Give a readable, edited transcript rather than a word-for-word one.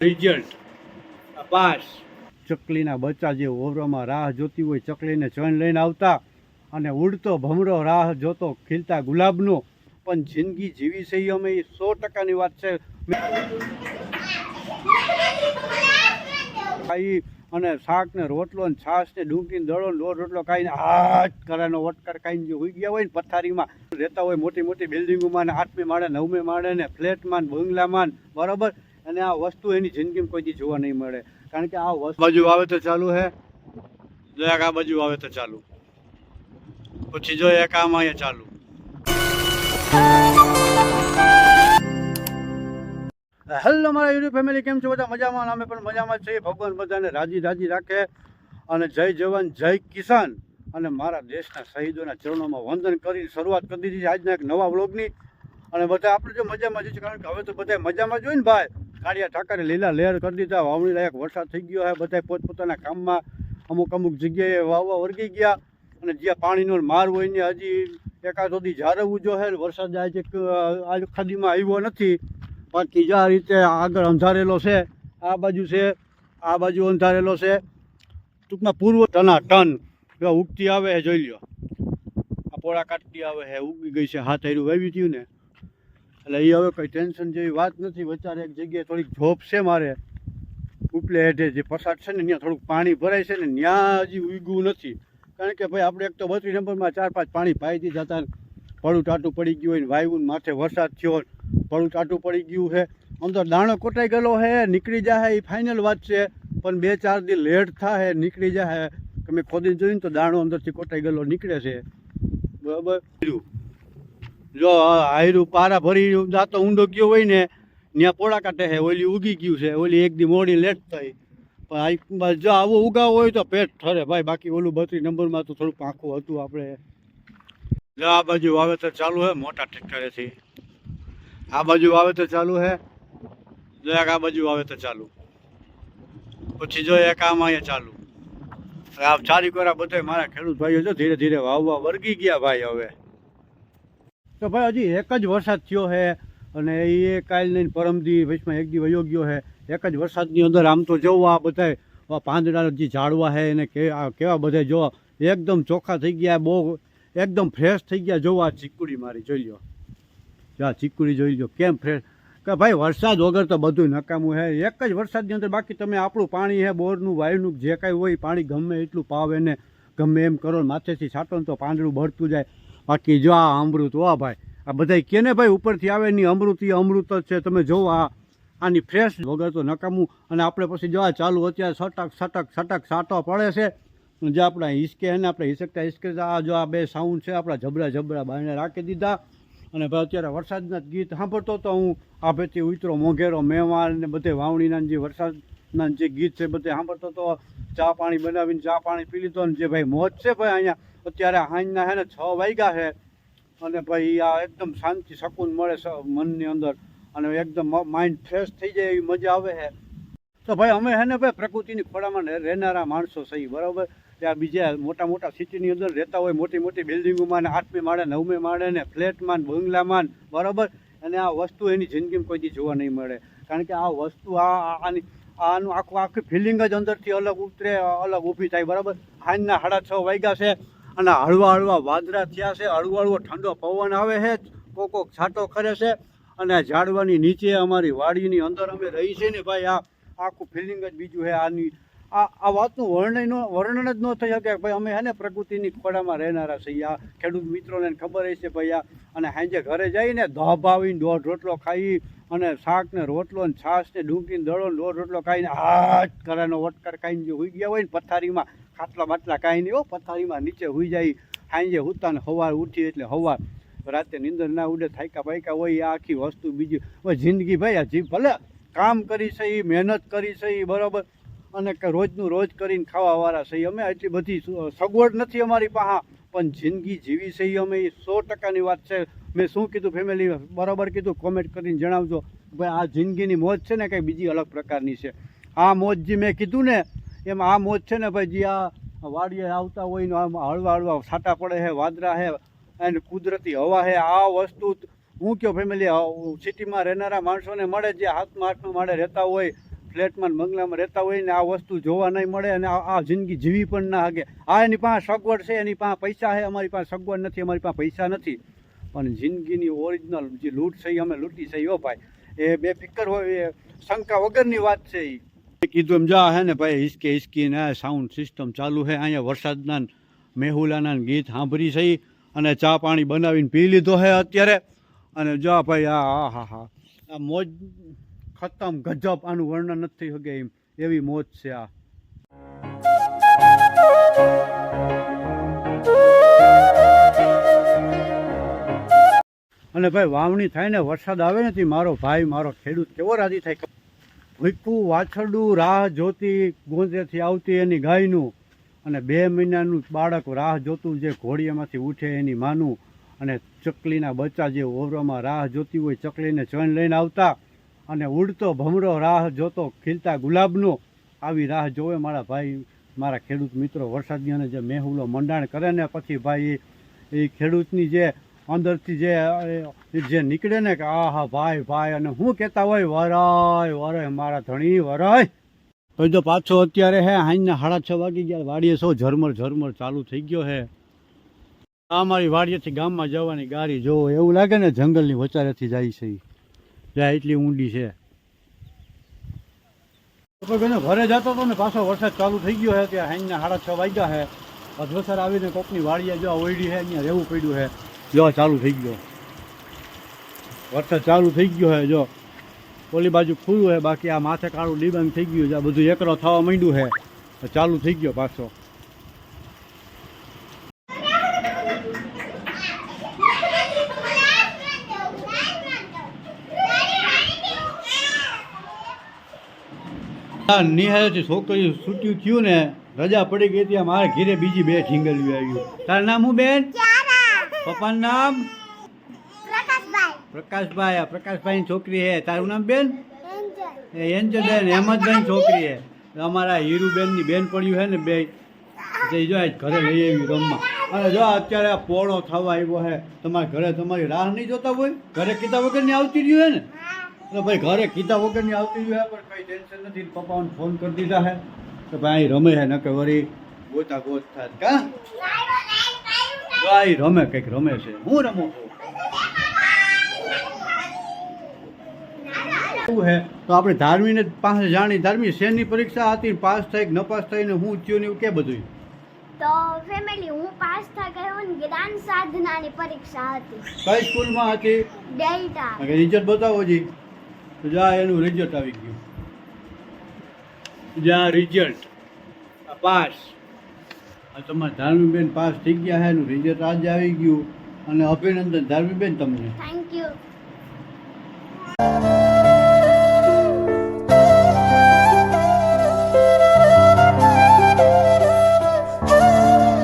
Result pass. ચકલીના બચ્ચા જે ઓવરમાં રાહ જોતી હોય ચકલીને ચણ લઈને આવતા અને ઉડતો ભમરો રાહ જોતો ખીલતા ગુલાબનો, પણ જિંદગી જીવી છે અમે 100%ની વાત છે. ખાઈ અને શાક ને રોટલો ને છાશ ને ડુંગળી દળો લોટ રોટલો ખાઈને હાથ કરાનો વટકાર ખાઈને જે હોઈ ગયા હોય ને પથારીમાં રહેતા હોય મોટી મોટી બિલ્ડિંગોમાં ને 8મી માળે 9મી માળે ને ફ્લેટમાં ને બંગલામાં બરાબર. અને આ વસ્તુ એની જિંદગીમાં કોઈથી જોવા નહીં મળે, કારણ કે આ વસ્તુ બાજુ વાવેતર ચાલુ છે. જો એક આ બાજુ વાવેતર ચાલુ, પછી જો એક આમાં અહીંયા ચાલુ. હેલો મારા યુટ્યુબ ફેમિલી, કેમ છો બધા? મજામાં? અમે પણ મજામાં જ છીએ. ભગવાન બધાને રાજી રાજી રાખે અને જય જવાન જય કિસાન. અને મારા દેશના શહીદોના ચરણોમાં વંદન કરી શરૂઆત કરી દીધી છે આજના એક નવા વ્લોગની. અને બધા આપણે જો મજામાં જ છે, કારણ કે હવે તો બધા મજામાં જ હોય ને ભાઈ. કાળિયા ઠાકરે લીલા લહેર કરી દીધા, વાવણી લાયક વરસાદ થઈ ગયો છે. બધા પોતપોતાના કામમાં અમુક જગ્યાએ વાવવા વર્ગી ગયા, અને જ્યાં પાણીનો માર હોય ને હજી એકાદ સુધી જાળવવું જો છે. વરસાદ આજે ખાદીમાં આવ્યો નથી, બાકી જે આ રીતે આગળ અંધારેલો છે, આ બાજુ છે, આ બાજુ અંધારેલો છે. ટૂંકમાં પૂર્વ ટના ટન એવા ઉગતી આવે છે, જોઈ લ્યો. આ પોળા કાઢતી આવે છે, ઉગી ગઈ છે. હાથ આયરું વાવી થયું ને એટલે એ હવે કંઈ ટેન્શન જેવી વાત નથી. વચારે એક જગ્યાએ થોડીક જોબ છે મારે ઉપલે હેઠે જે પસાર છે ને, ત્યાં થોડુંક પાણી ભરાય છે ને, ત્યાં હજી ઉગ્યું નથી. કારણ કે ભાઈ આપણે એક તો 32 નંબરમાં 4-5 પાણી પાઈથી જતા પડું ટાટું પડી ગયું હોય ને, વાવ્યું માથે વરસાદ થયો પડું ટાટું પડી ગયું છે. અંદર દાણો કોટાઈ ગયેલો છે, નીકળી જાય એ ફાઇનલ વાત છે, પણ 2-4 દી લેટ થાય નીકળી જાય. તમે ખોદીને જોયું ને તો દાણો અંદરથી કોટાઈ ગયેલો નીકળે છે, બરાબર. જો આયરું પારા ભરી જાતો ઊંડો ગયો હોય ને ત્યાં પોળા કાઢે છે, ઓલી ઉગી ગયું છે, ઓલી એક દી મોડી લેટ થઈ. પણ જો આવું ઉગાવો હોય તો પેટ ઠરે ભાઈ. બાકી ઓલું 32 નંબરમાં તો થોડું પાંખું હતું. આપણે જો આ બાજુ વાવેતર ચાલુ છે મોટા ટ્રેક્ટરેથી, આ બાજુ વાવેતર ચાલુ છે. જો એક આ બાજુ વાવેતર ચાલુ, પછી જો એક આમાં અહીંયા ચાલુ. આ ચારી કોરા બધા મારા ખેડૂત ભાઈઓ જો ધીરે ધીરે વાવવા વર્ગી ગયા ભાઈ. હવે તો ભાઈ હજી એક જ વરસાદ થયો છે, અને એ કાલ નહીં પરમદી વચમાં એક દી વયો ગયો છે. એક જ વરસાદની અંદર આમ તો જોવો આ બધા પાંદડા જે ઝાડવા છે એને કેવા બધા જો એકદમ ચોખ્ખા થઈ ગયા, બહુ એકદમ ફ્રેશ થઈ ગયા. જોવો આ ચીકુડી મારી જોઈ લો, આ ચીકુડી જોઈ લો કેમ ફ્રેશ. કે ભાઈ વરસાદ વગર તો બધું નકામું છે. એક જ વરસાદની અંદર બાકી તમે આપણું પાણી છે બોરનું વાયુનું જે કાંઈ હોય પાણી ગમે એટલું પાવે ને ગમે એમ કરો, માથેથી છાંટો ને તો પાંદડું ભરતું જાય. બાકી જો આ અમૃત, વાહ ભાઈ, આ બધા કે ને ભાઈ ઉપરથી આવે નહીં અમૃત, એ અમૃત જ છે. તમે જોવો આની ફ્રેશ વગર તો નકામું. અને આપણે પછી જો આ ચાલુ અત્યારે છટક છાંટો પડે છે. જે આપણા હિસકે છે ને આપણે હિસકે આ જો આ બે સાઉન્ડ છે આપણા જબરા બાયણે રાખી દીધા. અને ભાઈ અત્યારે વરસાદના ગીત સાંભળતો તો હું આ ભેથી ઉતરો મોઘેરો મહેમાન ને બધે વાવણીના જે વરસાદના જે ગીત છે બધે સાંભળતો તો ચા પાણી બનાવીને ચા પાણી પી લીધો. ને જે ભાઈ મોજ છે ભાઈ અહીંયા અત્યારે સાંજના છે ને 6 વાગ્યા છે, અને ભાઈ આ એકદમ શાંતિ શકૂન મળે મનની અંદર, અને એકદમ માઇન્ડ ફ્રેશ થઈ જાય એવી મજા આવે છે. તો ભાઈ અમે છે ને ભાઈ પ્રકૃતિની ખોળામાં રહેનારા માણસો સહી, બરાબર. ત્યાં બીજા મોટા સિટીની અંદર રહેતા હોય મોટી મોટી બિલ્ડિંગોમાં ને 8મી માળે 9મી માળે ને ફ્લેટમાં બંગલામાં બરાબર. અને આ વસ્તુ એની જિંદગીમાં કોઈથી જોવા નહીં મળે, કારણ કે આ વસ્તુ આનું આખી ફિલિંગ જ અંદરથી અલગ ઉતરે, અલગ ઊભી થાય, બરાબર. સાંજના 6:30 વાગ્યા છે અને હળવા વાદળા થયા છે, હળવો ઠંડો પવન આવે છે, કોક છાંટો કરે છે. અને ઝાડવાની નીચે અમારી વાડીની અંદર અમે રહી છે ને ભાઈ, આ આખું ફિલિંગ જ બીજું છે. આ વાતનું વર્ણન જ ન થઈ શકે ભાઈ. અમે છે ને પ્રકૃતિની ખોળામાં રહેનારા છીએ. આ ખેડૂત મિત્રોને ખબર હશે ભાઈ. અને સાંજે ઘરે જઈને ધોભાવીને દોઢ રોટલો ખાઈ અને શાક ને રોટલો ને છાશ ને ડુંગળી દળો લોટ રોટલો ખાઈને હાથ કરાનો વટકાર ખાઈને જે હોઈ ગયા હોય ને પથારીમાં, ખાટલા બાટલા કાંઈ નહીં હો, પથારીમાં નીચે હોઈ જાય. સાંજે હુતા ને સવાર ઉઠી એટલે સવાર, રાતે નીંદર ના ઉડે, થાયકા બાયકા હોય. આ આખી વસ્તુ બીજી જિંદગી ભાઈ. આ જીવ ભલે કામ કરી છે, મહેનત કરી છે, બરાબર, અને રોજનું રોજ કરીને ખાવાવાળા છે અમે. એટલી બધી સગવડ નથી અમારી પાસે, પણ જિંદગી જીવી છે અમે 100%ની વાત છે. મેં શું કીધું ફેમિલી, બરાબર કીધું? કોમેન્ટ કરીને જણાવજો ભાઈ. આ જિંદગીની મોજ છે ને કંઈ બીજી અલગ પ્રકારની છે. આ મોજ જે મેં કીધું ને એમ આ મોજ છે ને ભાઈ, જે આ વાડીએ આવતા હોય ને હળવા છાંટા પડે છે, વાદળા છે અને કુદરતી હવા છે. આ વસ્તુ હું કહું ફેમિલી સિટીમાં રહેનારા માણસોને મળે, જે હાથમાં માળે રહેતા હોય ફ્લેટમાં બંગલામાં રહેતા હોય ને આ વસ્તુ જોવા નહીં મળે અને આ જિંદગી જીવી પણ ના હાગે. આ એની પાસે સગવડ છે, એની પાસે પૈસા છે, અમારી પાસે સગવડ નથી, અમારી પાસે પૈસા નથી, પણ જિંદગીની ઓરિજિનલ જે લૂંટ છે એ અમે લૂંટી છે. ઓ ભાઈ એ બે ફિકર હોય, એ શંકા વગરની વાત છે. એ કીધું એમ જા હે ને ભાઈ હિસકી ને સાઉન્ડ સિસ્ટમ ચાલુ છે અહીંયા. વરસાદના મેહુલાના ગીત સાંભળી છે અને ચા પાણી બનાવીને પી લીધો છે અત્યારે. અને જા ભાઈ આ મોજ ખતમ ગજબ, આનું વર્ણન નથી થઈ શકે એમ એવી મોજ છે આ. અને ભાઈ વાવણી થાય ને વરસાદ આવે ને તે મારો ભાઈ મારો ખેડૂત કેવો રાજી થાય. ભૂખું વાછરડું રાહ જોતી ગોંદરેથી આવતી એની ગાયનું, અને 2 મહિનાનું બાળક રાહ જોતું જે ઘોડિયામાંથી ઉઠે એની માનું, અને ચકલીના બચ્ચા જે ઓવરામાં રાહ જોતી હોય ચકલીને ચણ લઈને આવતા, અને ઉડતો ભમરો રાહ જોતો ખીલતા ગુલાબનો. આવી રાહ જોવે મારા ભાઈ મારા ખેડૂત મિત્રો વરસાદની. અને જે મેહુલો મંડાણ કરે ને પછી ભાઈ એ ખેડૂતની જે અંદરથી જે નીકળે ને કે આહા ભાઈ ભાઈ, અને હું કહેતા હોય વરાય વરાય મારા ધણી વરાય. તો જો પાછો અત્યારે હે હાઈના 6:30 વાગી ગયા, વાડીએ સો ઝરમર ઝરમર ચાલુ થઈ ગયો હે. આ મારી વાડીએથી ગામમાં જવાની ગાડી જોવો એવું લાગે ને જંગલની વચારેથી જાય છે, જ્યાં એટલી ઊંડી છે. ઘરે જતો હતો ને પાછો વરસાદ ચાલુ થઈ ગયો છે. ત્યાં હાઈના 6:30 વાગ્યા છે. અધવસર આવીને કોકની વાડીએ જો ઓયડી છે અહીંયા રહેવું પડ્યું છે. જો ચાલુ થઈ ગયો વરસાદ ચાલુ થઈ ગયો છે. જો ઓલી બાજુ ખુલ્લું છે, બાકી આ માથે કાળું ડિબાંગ થઈ ગયું છે. આ બધું એકરો થવા માંડ્યું છે, ચાલુ થઈ ગયો પાછો. નિહાળેથી છોકરી છૂટ્યું થયું ને રજા પડી ગઈ ત્યાં મારે ઘીરે બીજી 2 ઢીંગલીઓ આવ્યું. તારું નામ શું બેન? પપ્પાનું નામ પ્રકાશભાઈ. આ પ્રકાશભાઈની છોકરી હે. તારું નામ બેન? એન્જલ બેન. હેમંતભાઈની છોકરી હે. અમારા હીરુબેનની બેન પડ્યું છે ને 2 જો ઘરે લઈ આવી રમવા. અને જો અત્યારે આ પોળો થવા આવ્યો છે. તમારા ઘરે તમારી રાહ નહીં જોતા હોય? ઘરે કીધા વગરની આવતી રહ્યું હે ને? એટલે ભાઈ ઘરે કીધા વગરની આવતી રહ્યું હે, પણ કંઈ ટેન્શન નથી. પપ્પાને ફોન કરી દીધા હે કે ભાઈ રમે છે, નકે વળી ગોતા ગોત થાય કા ભાઈ રમે, કંઈક રમે છે. હું રમું છું હે. તો આપણે ધાર્મીને પાસે જાણી ધાર્મી શેની પરીક્ષા હતી, પાસ થઈ કે ન પાસ થઈને હું થયું ને એવું કે બધું? તો ફેમિલી હું પાસ થઈ ગયો ને જ્ઞાન સાધનાની પરીક્ષા હતી. કઈ સ્કૂલમાં હતી? ડેલ્ટા. રિઝલ્ટ બતાવો જી. તો જા એનું રિઝલ્ટ આવી ગયું. જ્યાં રિઝલ્ટ પાસ. તમારા ધાર્મીબેન પાસ થઈ ગયા છે, એનું રિઝલ્ટ આજે આવી ગયું. અને અભિનંદન ધાર્મીબેન તમને. Thank you.